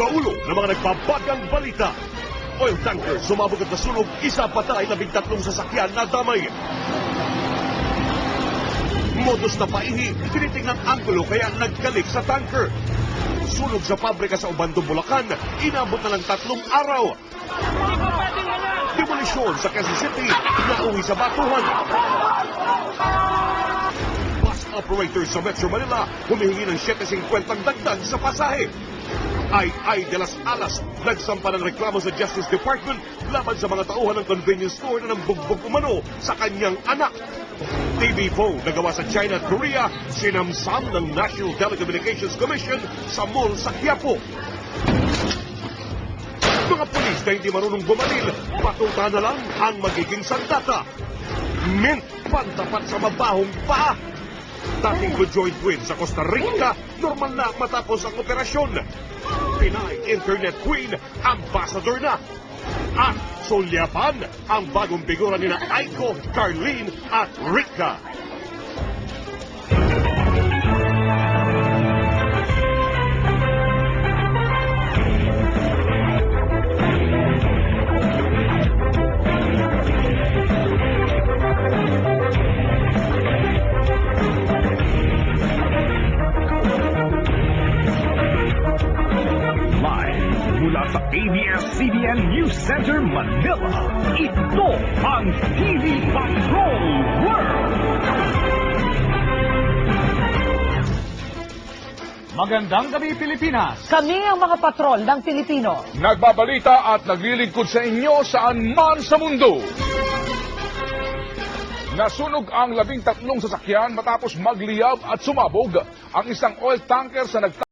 Sa ulo ng mga nagbabagang balita, oil tanker sumabog at nasunog, isa patay, 13 sasakyan na damay. Modus na paihi, tinitingnan anggulo kaya nagkalik sa tanker. Sunog sa pabrika sa Obando, Bulacan, inabot na ng 3 araw. Demolisyon sa Quezon City, nauwi sa batuhan. Bus operator sa Metro Manila, humihingi ng 7.50 dagdag sa pasahe. Ay de las Alas, nagsampa ng reklamo sa Justice Department laban sa mga tauhan ng convenience store na nambugbog umano sa kanyang anak. TV phone na gawa sa China at Korea, sinamsam ng National Telecommunications Commission sa mall sa Quiapo. Mga pulis na hindi marunong bumanil, patuta na lang ang magiging sandata. Mint pantapat sa mabahong paa. Dating co-joint win sa Costa Rica, normal na matapos ang operasyon. Pinay Internet Queen, ambassador na. At sulyapan ang bagong figura nina Aiko, Carlene at Rika. Mula sa ABS-CBN News Center, Manila, ito ang TV Patrol World! Magandang gabi, Pilipinas! Kami ang mga patrol ng Pilipino. Nagbabalita at naglilingkod sa inyo saan man sa mundo. Nasunog ang 13 sasakyan matapos magliyab at sumabog ang isang oil tanker sa